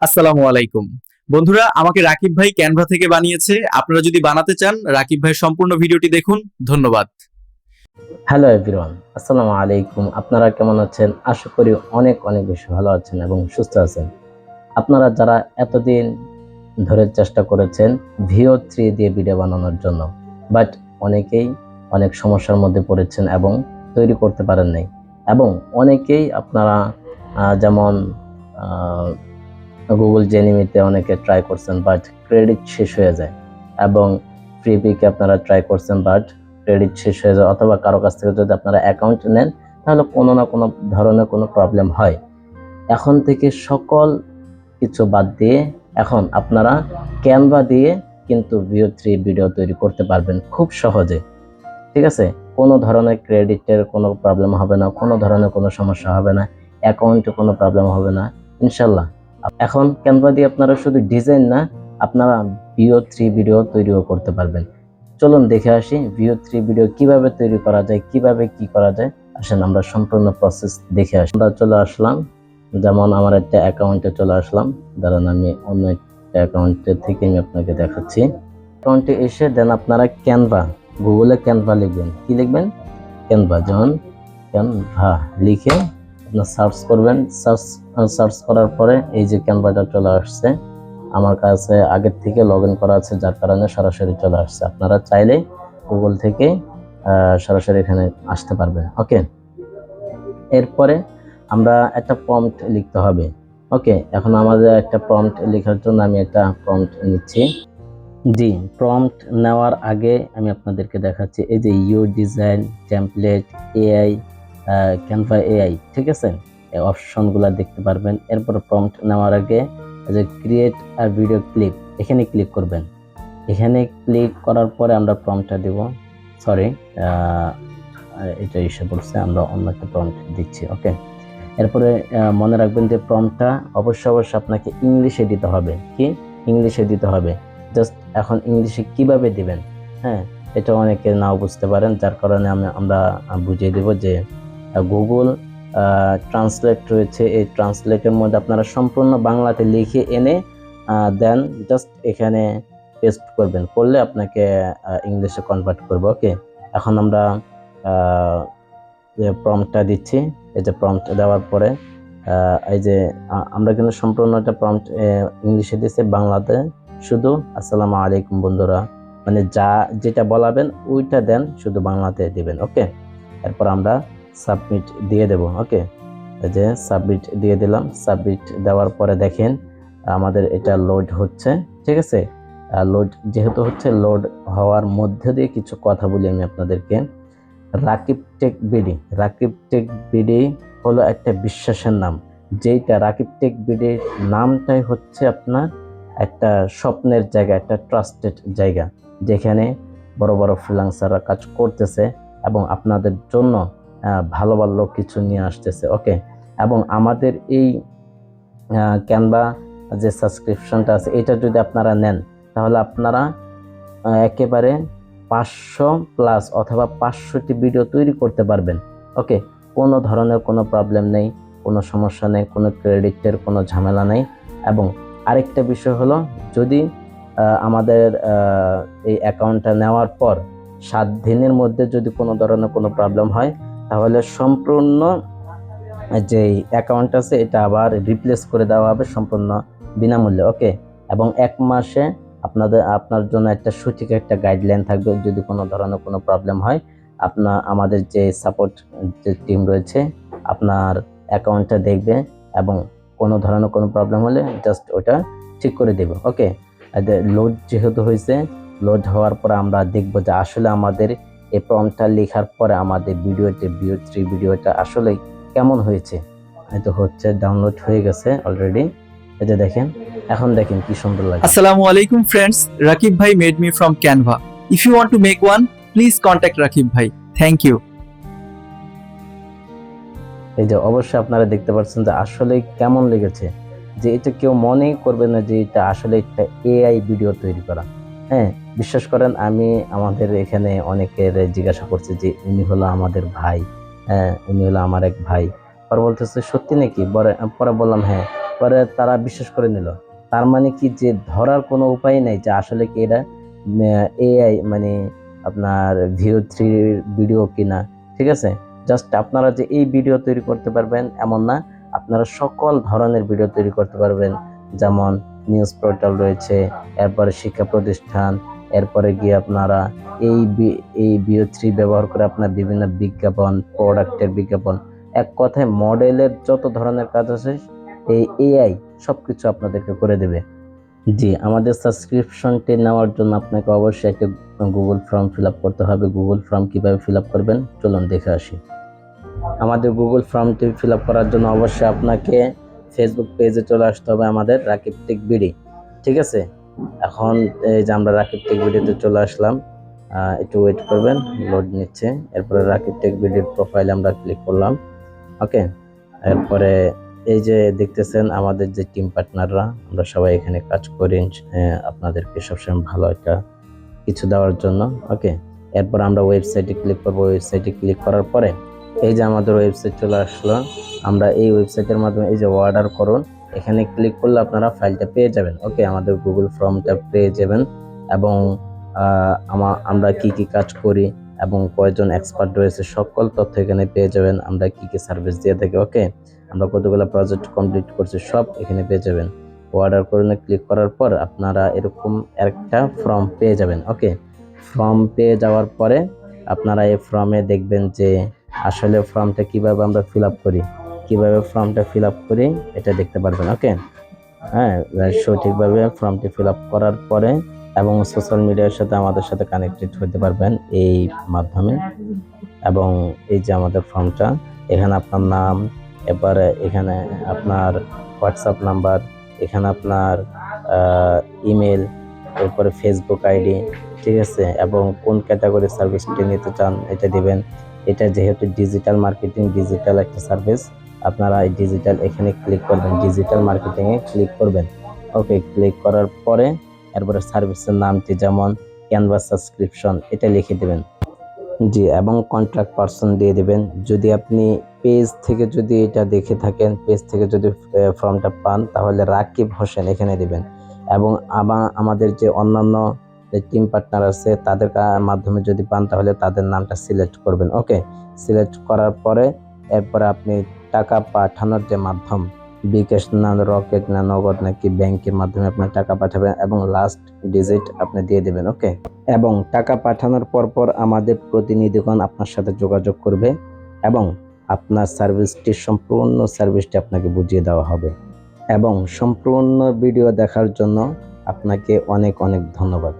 আসসালামু আলাইকুম। বন্ধুরা, আমাকে রাকিব ভাই ক্যানভা থেকে বানিয়েছে। আপনারা যদি বানাতে চান, রাকিব ভাইয়ের সম্পূর্ণ ভিডিওটি দেখুন। ধন্যবাদ। হ্যালো এভরিওয়ান, আসসালামু আলাইকুম। আপনারা কেমন আছেন? আশা করি অনেক অনেক বেশি ভালো আছেন এবং সুস্থ আছেন। আপনারা যারা এতদিন ধরে চেষ্টা করেছেন VO3 দিয়ে ভিডিও বানানোর জন্য, বাট অনেকেই অনেক সমস্যার মধ্যে পড়েছেন এবং তৈরি করতে পারেন নাই। এবং অনেকেই আপনারা যেমন গুগল জেনিমিতে অনেকে ট্রাই করছেন, বাট ক্রেডিট শেষ হয়ে যায়। এবং ফ্রিপিকে আপনারা ট্রাই করছেন, বাট ক্রেডিট শেষ হয়ে যায়। অথবা কারো কাছ থেকে যদি আপনারা অ্যাকাউন্ট নেন, তাহলে কোনো না কোনো ধরনের কোনো প্রবলেম হয়। এখন থেকে সকল কিছু বাদ দিয়ে এখন আপনারা ক্যানভা দিয়ে কিন্তু VO3 ভিডিও তৈরি করতে পারবেন খুব সহজে। ঠিক আছে? কোনো ধরনের ক্রেডিটের কোনো প্রবলেম হবে না, কোনো ধরনের কোনো সমস্যা হবে না, অ্যাকাউন্টে কোনো প্রবলেম হবে না ইনশাল্লাহ। এখন ক্যানভা দিয়ে আপনারা শুধু ডিজাইন না, আপনারা VO3 ভিডিও তৈরিও করতে পারবেন। চলুন দেখে আসি VO3 ভিডিও কিভাবে তৈরি করা যায়, কিভাবে কি করা যায়। আসেন আমরা সম্পূর্ণ প্রসেস দেখে আসি। আমরা চলে আসলাম, যেমন আমার একটা অ্যাকাউন্টে চলে আসলাম। দাঁড়ান, আমি অন্য একটা অ্যাকাউন্টে থেকে আমি আপনাকে দেখাচ্ছি। অ্যাকাউন্টে এসে দেন আপনারা ক্যানভা, গুগলে ক্যানভা লিখবেন। কি লিখবেন? ক্যানভা। যেমন ক্যানভা লিখে আপনার সার্চ করবেন। সার্চ করার পরে এই যে ক্যানভাটা চলে আসছে। আমার কাছে আগের থেকে লগ ইন করা আছে, যার কারণে সরাসরি চলে আসছে। আপনারা চাইলে গুগল থেকে সরাসরি এখানে আসতে পারবেন। ওকে, এরপরে আমরা একটা প্রম্পট লিখতে হবে। ওকে, এখন আমাদের একটা প্রম্পট লেখার জন্য আমি একটা প্রম্পট নিচ্ছি। জি, প্রম্পট নেওয়ার আগে আমি আপনাদেরকে দেখাচ্ছি এই যে your design template AI, Canva AI. ঠিক আছে, এই অপশনগুলো দেখতে পারবেন। এরপর প্রম্পট নেওয়ার আগে যে ক্রিয়েট আ ভিডিও ক্লিপ, এখানে ক্লিক করবেন। এখানে ক্লিক করার পরে আমরা প্রম্পটটা দেব। সরি, এটা এসে পড়ছে, আমরা অন্য একটা প্রম্পট দিচ্ছি। ওকে, এরপরে মনে রাখবেন যে প্রম্পটটা অবশ্যই আপনাকে ইংলিশে দিতে হবে। কি? ইংলিশে দিতে হবে। জাস্ট এখন ইংলিশে কিভাবে দিবেন, হ্যাঁ, এটা অনেকে নাও বুঝতে পারেন, যার কারণে আমরা বুঝিয়ে দেব যে গুগল ট্রান্সলেট রয়েছে। এই ট্রান্সলেটের মধ্যে আপনারা সম্পূর্ণ বাংলাতে লিখে এনে দেন জাস্ট এখানে পেস্ট করবেন, করলে আপনাকে ইংলিশে কনভার্ট করবে। ওকে, এখন আমরা যে প্রম্পটটা দিচ্ছি, এই যে প্রম্পট দেওয়ার পরে এই যে আমরা কিন্তু সম্পূর্ণ একটা প্রম্পট ইংলিশে দিচ্ছি, বাংলাতে শুধু আসসালামু আলাইকুম বন্ধুরা, মানে যেটা বলাবেন ওইটা দেন, শুধু বাংলাতে দিবেন। ওকে, এরপর আমরা সাবমিট দিয়ে দেব। ওকে, এই যে সাবমিট দিয়ে দিলাম। সাবমিট দেওয়ার পরে দেখেন আমাদের এটা লোড হচ্ছে। ঠিক আছে, লোড যেহেতু হচ্ছে, লোড হওয়ার মধ্যে দিয়ে কিছু কথা বলি আমি আপনাদেরকে। Rakib tech BD, Rakib tech BD হলো একটা বিশ্বাসের নাম। যেটা রাকিব টেক বিডির নামটাই হচ্ছে আপনার একটা স্বপ্নের জায়গা, একটা ট্রাস্টেড জায়গা, যেখানে বড় বড় ফ্রিল্যান্সাররা কাজ করতেছে এবং আপনাদের জন্য ভালো ভালো কিছু নিয়ে আসতেছে। ওকে, এবং আমাদের এই ক্যানভা যে সাবস্ক্রিপশনটা আছে, এটা যদি আপনারা নেন, তাহলে আপনারা একেবারে 500 প্লাস অথবা 500টি ভিডিও তৈরি করতে পারবেন। ওকে, কোনো ধরনের কোনো প্রবলেম নেই, কোনো সমস্যা নেই, কোনো ক্রেডিটের কোনো ঝামেলা নেই। এবং আরেকটা বিষয় হলো, যদি আমাদের এই অ্যাকাউন্টটা নেওয়ার পর 7 দিনের মধ্যে যদি কোনো ধরনের কোনো প্রবলেম হয়, তাহলে সম্পূর্ণ যে অ্যাকাউন্ট আছে এটা আবার রিপ্লেস করে দেওয়া হবে সম্পূর্ণ বিনামূল্যে। ওকে, এবং 1 মাসে আপনার জন্য একটা সঠিক একটা গাইডলাইন থাকবে। যদি কোনো ধরনের কোনো প্রবলেম হয়, আমাদের যে সাপোর্ট যে টিম রয়েছে আপনার অ্যাকাউন্টটা দেখবে এবং কোনো ধরনের কোনো প্রবলেম হলে জাস্ট ওটা ঠিক করে দেবে। ওকে, লোড যেহেতু হয়েছে, লোড হওয়ার পরে আমরা দেখবো যে আসলে আমাদের এই প্রম্পটটা লেখার পরে আমাদের VO3 ভিডিওটা আসলে কেমন হয়েছে। হয়তো হচ্ছে, ডাউনলোড হয়ে গেছে অলরেডি। এই যে দেখেন, এখন দেখেন কি সুন্দর লাগে। Assalamu alaikum friends. Rakib bhai made me from Canva. If you want to make one, please contact Rakib bhai. Thank you. এই যে অবশ্যই আপনারা দেখতে পাচ্ছেন যে আসলে কেমন লেগেছে, যে এটা কেউ মনেই করবে না যে এটা আসলে একটা AI ভিডিও তৈরি করা। হ্যাঁ, বিশ্বাস করেন, আমি আমাদের এখানে অনেকের জিজ্ঞাসা করছি যে উনি হলো আমাদের ভাই, হ্যাঁ উনি হলো আমার এক ভাই। পরে বলতেছে সত্যি নাকি? পরে বললাম হ্যাঁ, পরে তারা বিশ্বাস করে নিল। তার মানে কি যে ধরার কোনো উপায় নেই যে আসলে কি এটা এআই মানে আপনার VO3 ভিডিও কিনা। ঠিক আছে, জাস্ট আপনারা যে এই ভিডিও তৈরি করতে পারবেন এমন না, আপনারা সকল ধরনের ভিডিও তৈরি করতে পারবেন। যেমন নিউজ পোর্টাল রয়েছে, এরপরে শিক্ষা প্রতিষ্ঠান, এরপরে গিয়ে আপনারা এই VO3 ব্যবহার করে আপনার বিভিন্ন বিজ্ঞাপন, প্রোডাক্টের বিজ্ঞাপন, এক কথায় মডেলের যত ধরনের কাজ আছে এই এআই সবকিছু আপনাদেরকে করে দেবে। জি, আমাদের সাবস্ক্রিপশনটি নেওয়ার জন্য আপনাকে অবশ্যই একটা গুগল ফর্ম ফিল আপ করতে হবে। গুগল ফর্ম কিভাবে ফিল আপ করবেন চলুন দেখে আসি। আমাদের গুগল ফর্মটি ফিল আপ করার জন্য অবশ্যই আপনাকে ফেসবুক পেজে চলে আসতে হবে, আমাদের রাকিব টেক বিডি। ঠিক আছে, এখন এই যে আমরা রাকিব টেক বিডিতে চলে আসলাম, একটু ওয়েট করবেন, লোড নিচ্ছে। এরপরে রাকিব টেক বিডির প্রোফাইলে আমরা ক্লিক করলাম। ওকে, এরপরে এই যে দেখতেছেন আমাদের যে টিম পার্টনাররা, আমরা সবাই এখানে কাজ করি আপনাদেরকে সবসময় ভালো একটা কিছু দেওয়ার জন্য। ওকে, এরপর আমরা ওয়েবসাইটে ক্লিক করব। ওয়েবসাইটে ক্লিক করার পরে এই যে আমাদের ওয়েবসাইট চলে আসলো। আমরা এই ওয়েবসাইটের মাধ্যমে এই যে অর্ডার করুন এখানে ক্লিক করলে আপনারা ফাইলটা পেয়ে যাবেন। ওকে, আমাদের গুগল ফর্মটা পেয়ে যাবেন এবং আমরা কি কি কাজ করি এবং কয়জন এক্সপার্ট রয়েছে সকল তথ্য এখানে পেয়ে যাবেন। আমরা কি কি সার্ভিস দিয়ে থাকি, ওকে, আমরা কতগুলো প্রজেক্ট কমপ্লিট করছি সব এখানে পেয়ে যাবেন। অর্ডার করুন ক্লিক করার পর আপনারা এরকম একটা ফর্ম পেয়ে যাবেন। ওকে, ফর্ম পেয়ে যাওয়ার পরে আপনারা এই ফর্মে দেখবেন যে আসলে ফর্মটা কিভাবে আমরা ফিল আপ করি, কিভাবে ফর্মটা ফিল আপ করি এটা দেখতে পারবেন। ওকে, হ্যাঁ, সঠিকভাবে ফর্মটি ফিল আপ করার পরে এবং সোশ্যাল মিডিয়ার সাথে আমাদের সাথে কানেক্টেড হতে পারবেন এই মাধ্যমে। এবং এই যে আমাদের ফর্মটা, এখানে আপনার নাম, এবারে এখানে আপনার হোয়াটসঅ্যাপ নাম্বার, এখানে আপনার ইমেল, এরপরে ফেসবুক আইডি, ঠিক আছে, এবং কোন ক্যাটাগরির সার্ভিসটি নিতে চান এটা দিবেন। এটা যেহেতু ডিজিটাল মার্কেটিং, ডিজিটাল একটা সার্ভিস, আপনারা এই ডিজিটাল এখানে ক্লিক করবেন, ডিজিটাল মার্কেটিংয়ে ক্লিক করবেন। ওকে, ক্লিক করার পরে এরপরে সার্ভিসের নামটি যেমন ক্যানভাস সাবস্ক্রিপশন এটা লিখে দেবেন। জি, এবং কন্ট্রাক্ট পারসন দিয়ে দেবেন। যদি আপনি পেজ থেকে যদি এটা দেখে থাকেন, পেজ থেকে যদি ফর্মটা পান তাহলে রাকিব হোসেন এখানে দিবেন। এবং আমাদের যে অন্যান্য যে টিম পার্টনার আছে তাদের মাধ্যমে যদি পান তাহলে তাদের নামটা সিলেক্ট করবেন। ওকে, সিলেক্ট করার পরে এরপরে আপনি টাকা পাঠানোর যে মাধ্যম, বিকাশ না, রকেট না, নগদ নাকি ব্যাংকের মাধ্যমে আপনি টাকা পাঠাবেন এবং লাস্ট ডিজিট আপনি দিয়ে দেবেন। ওকে, এবং টাকা পাঠানোর পর আমাদের প্রতিনিধিগণ আপনার সাথে যোগাযোগ করবে এবং আপনার সম্পূর্ণ সার্ভিসটি আপনাকে বুঝিয়ে দেওয়া হবে। এবং সম্পূর্ণ ভিডিও দেখার জন্য আপনাকে অনেক অনেক ধন্যবাদ।